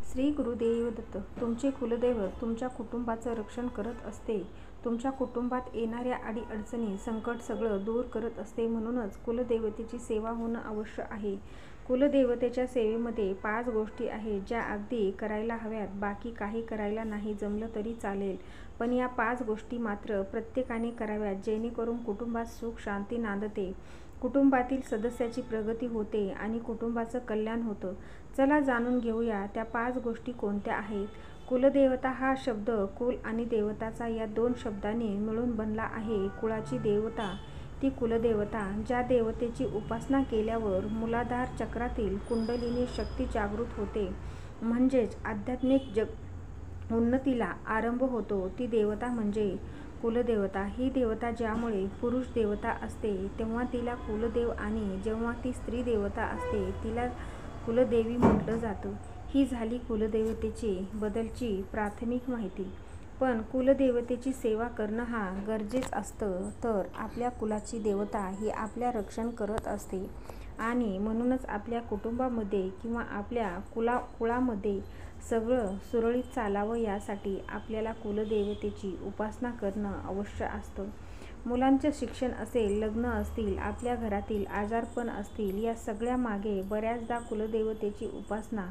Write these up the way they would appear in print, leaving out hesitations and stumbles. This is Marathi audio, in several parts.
श्री गुरुदेव दत्त. तुमचे कुलदैवत तुमच्या कुटुंबाचं रक्षण करत असते. तुमच्या कुटुंबात येणाऱ्या अडीअडचणी, संकट सगळं दूर करत असते. म्हणूनच कुलदेवतेची सेवा होणं आवश्यक आहे. कुलदेवतेच्या सेवेमध्ये 5 गोष्टी आहेत ज्या अगदी करायला हव्यात. बाकी काही करायला नाही जमलं तरी चालेल, पण या 5 गोष्टी मात्र प्रत्येकाने कराव्यात, जेणेकरून कुटुंबात सुख शांती नांदते, कुटुंबातील सदस्याची प्रगती होते आणि कुटुंबाचं कल्याण होतं. चला जाणून घेऊया त्या 5 गोष्टी कोणत्या आहेत. कुलदेवता हा शब्द कुल आणि देवताचा या 2 शब्दांनी मिळून बनला आहे. कुळाची देवता ती कुलदेवता, ज्या देवतेची उपासना केल्यावर मूलाधार चक्रातील कुंडलिनी शक्ती जागृत होते, म्हणजेच आध्यात्मिक उन्नतीला आरंभ होतो, ती देवता म्हणजे कुलदेवता. ही देवता ज्यामुळे पुरुष देवता असते तेव्हा तिला कुलदेव आणि जेव्हा ती स्त्री देवता असते तिला कुलदेवी म्हटलं जातं. ही झाली कुलदेवतेची बद्दलची प्राथमिक माहिती. पण कुलदेवतेची सेवा करणं हा गरजेचं असतं, तर आपल्या कुलाची देवता ही आपल्या रक्षण करत असते आणि म्हणूनच आपल्या कुटुंबामध्ये किंवा आपल्या कुळामध्ये सगळं सुरळीत चालावं यासाठी आपल्याला कुलदेवतेची उपासना करणं आवश्यक असतं. मुलांचं शिक्षण असेल, लग्न असतील, आपल्या घरातील आजारपण असतील, या सगळ्या मागे बऱ्याचदा कुलदेवतेची उपासना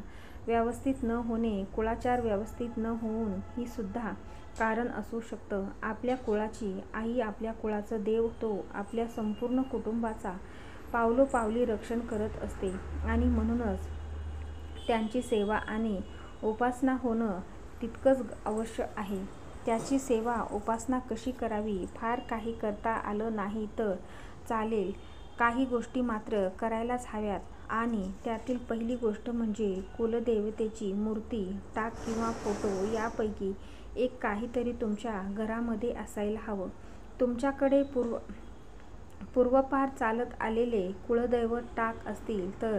व्यवस्थित न होणे, कुळाचार व्यवस्थित न होऊन ही सुद्धा कारण असू शकतं. आपल्या कुळाची आई, आपल्या कुळाचं देव, तो आपल्या संपूर्ण कुटुंबाचा पावलोपावली रक्षण करत असते आणि म्हणूनच त्यांची सेवा आणि उपासना होणं तितकंच आवश्यक आहे. त्याची सेवा उपासना कशी करावी? फार काही करता आलं नाही तर चालेल, काही गोष्टी मात्र करायलाच हव्यात आणि त्यातील पहिली गोष्ट म्हणजे कुलदेवतेची मूर्ती, टाक किंवा फोटो यापैकी एक काहीतरी तुमच्या घरामध्ये असायला हवं. तुमच्याकडे पूर्वापार चालत आलेले कुलदैवत टाक असतील तर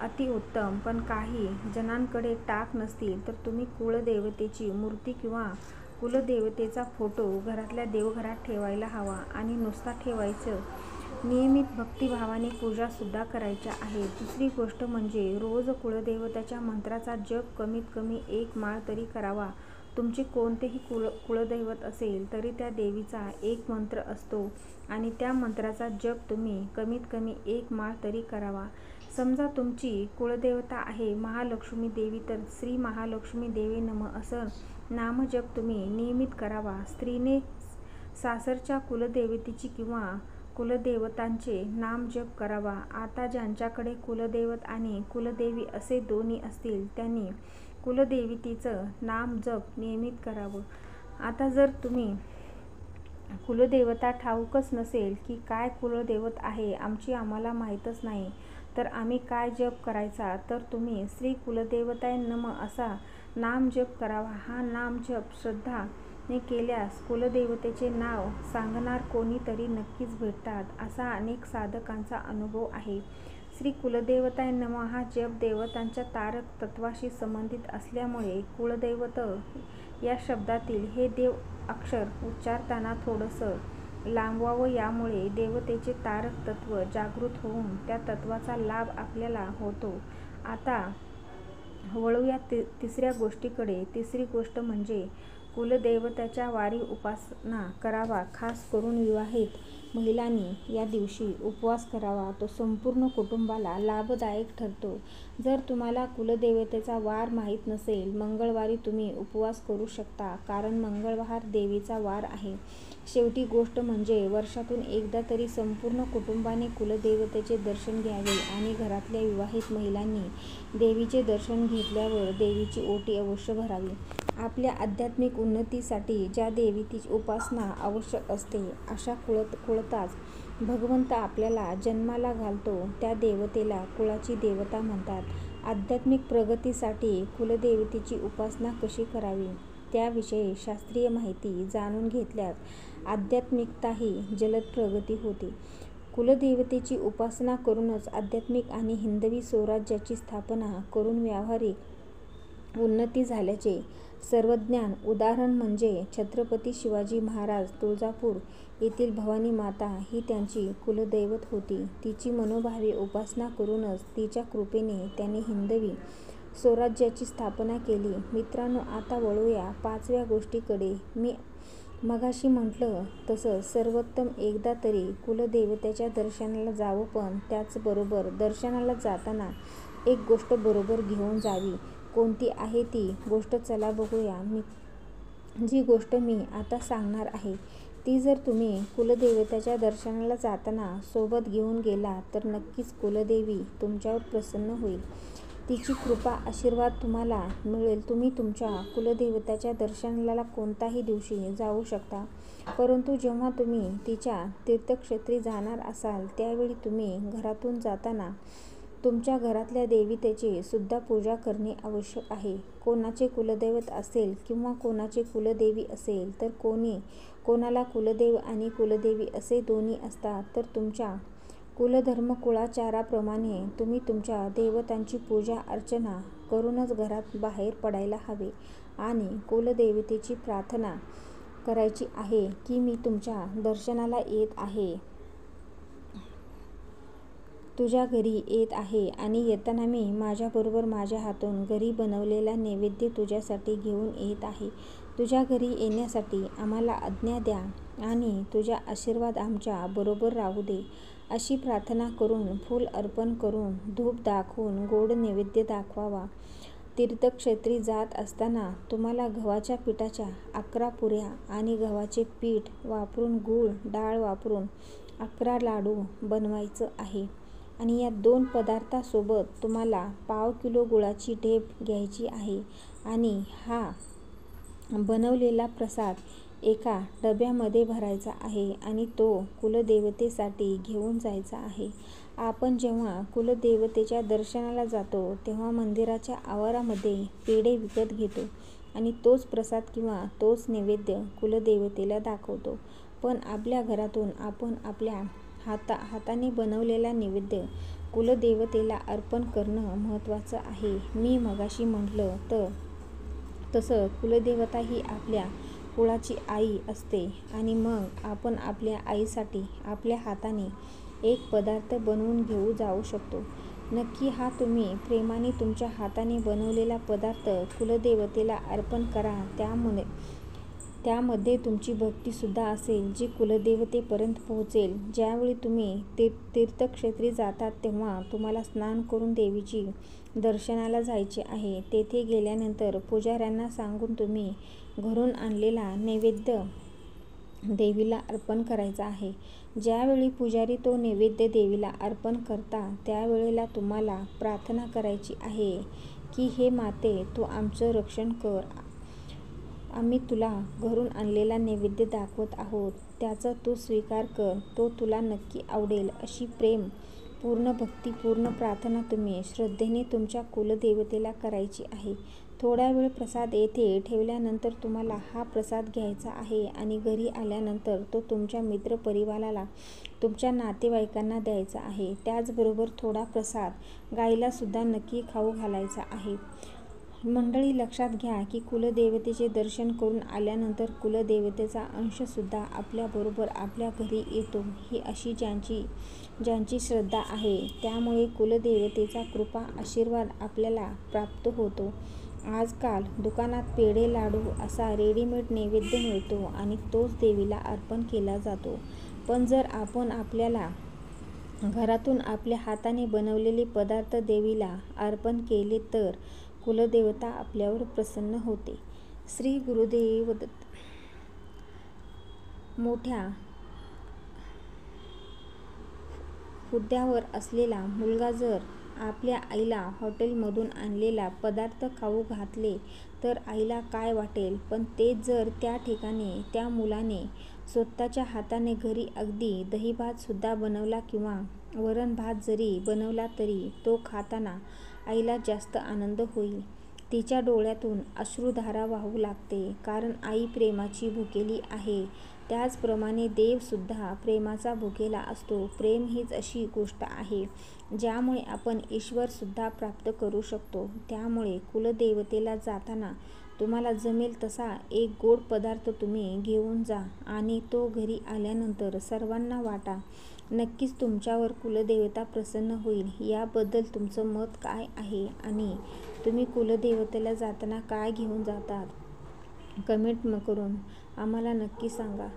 अतिउत्तम, पण काही जणांकडे टाक नसतील तर तुम्ही कुलदेवतेची मूर्ती किंवा कुलदेवतेचा फोटो घरातल्या देवघरात ठेवायला हवा आणि नुसता ठेवायचं, नियमित भक्तिभावाने पूजा सुद्धा करायच्या आहेत. दुसरी गोष्ट म्हणजे रोज कुलदेवतेच्या मंत्राचा जप कमीत कमी 1 माळ तरी करावा. तुमचे कोणतेही कुलदैवत असेल तरी त्या देवीचा एक मंत्र असतो आणि त्या मंत्राचा जप तुम्ही कमीत कमी 1 माळ तरी करावा. समजा तुमची कुलदेवता आहे महालक्ष्मी देवी, तर श्री महालक्ष्मी देवी नमः असं नामजप तुम्ही नियमित करावा. स्त्रीने सासरच्या कुलदेवतेची किंवा कुलदेवतांचे नामजप करावा. आता ज्यांच्याकडे कुलदैवत आणि कुलदेवी असे दोन्ही असतील त्यांनी कुलदेवतेचं नामजप नियमित करावं. आता जर तुम्ही कुलदेवता ठाऊकच नसेल की काय कुलदैवत आहे आम्हाला माहीतच नाही, तर आम्ही काय जप करायचा, तर तुम्ही श्री कुलदेवताय नमः असा नामजप करावा. हा नामजप श्रद्धाने केल्यास कुलदेवतेचे नाव सांगणार कोणीतरी नक्कीच भेटतात, असा अनेक साधकांचा अनुभव आहे. श्री कुलदेवताय नमः हा जप देवतांच्या तारक तत्वाशी संबंधित असल्यामुळे कुलदैवत या शब्दातील हे देव अक्षर उच्चारताना थोडंसं लांबवावं. यामुळे देवतेचे तारक तत्व जागृत होऊन त्या तत्वाचा लाभ आपल्याला होतो. आता वळूया तिसऱ्या गोष्टीकडे. तिसरी गोष्ट म्हणजे कुलदेवतेच्या वारी उपासना करावा. खास करून विवाहित महिलांनी या दिवशी उपवास करावा. तो संपूर्ण कुटुंबाला लाभदायक ठरतो. जर तुम्हाला कुलदेवतेचा वार माहीत नसेल, मंगळवारी तुम्ही उपवास करू शकता, कारण मंगळवार देवीचा वार आहे. शेवटी गोष्ट म्हणजे वर्षातून एकदा तरी संपूर्ण कुटुंबाने कुलदेवतेचे दर्शन घ्यावे आणि घरातल्या विवाहित महिलांनी देवीचे दर्शन घेतल्यावर देवीची ओटी अवश्य भरावी. आपल्या आध्यात्मिक उन्नतीसाठी ज्या देवीची उपासना आवश्यक असते अशा कुळातच भगवंत आपल्याला जन्माला घालतो, त्या देवतेला कुळाची देवता म्हणतात. आध्यात्मिक प्रगतीसाठी कुलदेवतेची उपासना कशी करावी त्याविषयी शास्त्रीय माहिती जाणून घेतल्यास आध्यात्मिकताही जलद प्रगती होते. कुलदेवतेची उपासना करूनच आध्यात्मिक आणि हिंदवी स्वराज्याची स्थापना करून व्यावहारिक उन्नती झाल्याचे सर्वज्ञान उदाहरण म्हणजे छत्रपती शिवाजी महाराज. तुळजापूर येथील भवानी माता ही त्यांची कुलदैवत होती. तिची मनोभावे उपासना करूनच तिच्या कृपेने त्यांनी हिंदवी स्वराज्याची स्थापना केली. मित्रांनो, आता वळूया 5व्या गोष्टीकडे. मी मगाशी म्हटलं तसं सर्वोत्तम एकदा तरी कुलदेवतेच्या दर्शनाला जावं, पण त्याचबरोबर दर्शनाला जाताना एक गोष्ट बरोबर घेऊन जावी. कोणती आहे ती गोष्ट? चला बघूया. जी गोष्ट मी आता सांगणार आहे ती जर तुम्ही कुलदेवतेच्या दर्शनाला जाताना सोबत घेऊन गेला तर नक्कीच कुलदेवी तुमच्यावर प्रसन्न होईल. तिची कृपा आशीर्वाद तुम्हाला मिळेल. तुम्ही तुमच्या कुलदेवतेच्या दर्शनाला कोणत्याही दिवशी जाऊ शकता, परंतु जेव्हा तुम्ही तिच्या तीर्थक्षेत्री जाणार असाल त्यावेळी तुम्ही घरातून जाताना तुमच्या घरातल्या देवतेची सुद्धा पूजा करणे आवश्यक आहे. कोणाचे कुलदैवत असेल किंवा कोणाचे कुलदेवी असेल तर कोणाला कुलदेव आणि कुलदेवी असे दोन्ही असतात, तर तुमच्या कुलधर्म कुळाचाराप्रमाणे तुम्ही तुमच्या देवतांची पूजा अर्चना करूनच घरात बाहेर पडायला हवे आणि कुलदेवतेची प्रार्थना करायची आहे की मी तुमच्या दर्शनाला येत आहे, तुझ्या घरी येत आहे आणि येताना मी माझ्याबरोबर माझ्या हातून घरी बनवलेला नैवेद्य तुझ्यासाठी घेऊन येत आहे. तुझ्या घरी येण्यासाठी आम्हाला आज्ञा द्या आणि तुझा आशीर्वाद आमच्या बरोबर राहू दे, अशी प्रार्थना करून, फूल अर्पण करून, धूप दाखवून गोड नैवेद्य दाखवावा. तीर्थक्षेत्री जात असताना तुम्हाला गव्हाच्या पिठाच्या 11 पुऱ्या आणि गव्हाचे पीठ वापरून गूळ डाळ वापरून 11 लाडू बनवायचं आहे आणि या 2 पदार्थासोबत तुम्हाला पाव किलो गुळाची ढेप घ्यायची आहे आणि हा बनवलेला प्रसाद एका डब्यामध्ये भरायचा आहे आणि तो कुलदेवतेसाठी घेऊन जायचा आहे. आपण जेव्हा कुलदेवतेच्या दर्शनाला जातो तेव्हा मंदिराच्या आवारामध्ये पेढे विकत घेतो आणि तोच प्रसाद किंवा तोच नैवेद्य कुलदेवतेला दाखवतो. पण आपल्या घरातून आपण आपल्या हाताने बनवलेला नैवेद्य कुलदेवतेला अर्पण करणं महत्त्वाचं आहे. मी मगाशी म्हटलं तसं कुलदेवता ही आपल्या कुळाची आई असते आणि मग आपण आपल्या आईसाठी आपल्या हाताने एक पदार्थ बनवून घेऊन जाऊ शकतो. नक्की हा तुम्ही प्रेमाने तुमच्या हाताने बनवलेला पदार्थ कुलदेवतेला अर्पण करा. त्यामध्ये तुमची भक्तीसुद्धा असेल जी कुलदेवतेपर्यंत पोहोचेल. ज्यावेळी तुम्ही तीर्थक्षेत्री जातात तेव्हा तुम्हाला स्नान करून देवीची दर्शनाला जायचे आहे. तेथे गेल्यानंतर पुजाऱ्यांना सांगून तुम्ही घरून आणलेला नैवेद्य देवीला अर्पण करायचा आहे. ज्यावेळी पुजारी तो नैवेद्य देवीला अर्पण करतात त्यावेळेला तुम्हाला प्रार्थना करायची आहे की हे माते, तू आमचं रक्षण कर. आम्ही तुला घरून आणलेला नैवेद्य दाखवत आहोत, त्याचा तू स्वीकार कर. तो तुला नक्की आवडेल. अशी प्रेम पूर्ण भक्तिपूर्ण प्रार्थना तुम्ही श्रद्धेने तुमच्या कुलदेवतेला करायची आहे. थोडा वेळ प्रसाद येथे ठेवल्यानंतर तुम्हाला हा प्रसाद घ्यायचा आहे आणि घरी आल्यानंतर तो तुमच्या मित्रपरिवाराला, तुमच्या नातेवाईकांना द्यायचा आहे. त्याचबरोबर थोडा प्रसाद गाईला सुद्धा नक्की खाऊ घालायचा आहे. मंडळी, लक्षात घ्या की कुलदेवतेचे दर्शन करून आल्यानंतर कुलदेवतेचा अंशसुद्धा आपल्याबरोबर आपल्या घरी येतो. ही अशी ज्यांची श्रद्धा आहे त्यामुळे कुलदेवतेचा कृपा आशीर्वाद आपल्याला प्राप्त होतो. आजकाल दुकानात पेढे लाडू असा रेडीमेड नैवेद्य मिळतो आणि तोच देवीला अर्पण केला जातो. पण जर आपण आपल्याला घरातून आपल्या हाताने बनवलेले पदार्थ देवीला अर्पण केले तर कुलदेवता आपल्यावर प्रसन्न होते. श्री गुरुदेव दत्त. मोठ्या हुद्द्यावर असलेला मुलगा जर आपल्या आईला हॉटेलमधून आणलेला पदार्थ खाऊ घातले तर आईला काय वाटेल, पण तेच जर त्या ठिकाणी त्या मुलाने स्वतःच्या हाताने घरी अगदी दहीभात सुद्धा बनवला किंवा वरण भात जरी बनवला तरी तो खाताना आईला जास्त आनंद होईल. तिच्या डोळ्यातून अश्रुधारा वाहू लागते, कारण आई प्रेमाची भुकेली आहे. त्याचप्रमाणे देवसुद्धा प्रेमाचा भुकेला असतो. प्रेम हीच अशी गोष्ट आहे ज्यामुळे आपण ईश्वरसुद्धा प्राप्त करू शकतो. त्यामुळे कुलदेवतेला जाताना तुम्हाला जमेल तसा एक गोड पदार्थ तुम्ही घेऊन जा आणि तो घरी आल्यानंतर सर्वांना वाटा. नक्कीच तुमच्यावर कुलदेवता प्रसन्न होईल. याबद्दल तुमचं मत काय आहे आणि तुम्ही कुलदेवतेला जाताना काय घेऊन जातात? कमेंट करून आम्हाला नक्की सांगा.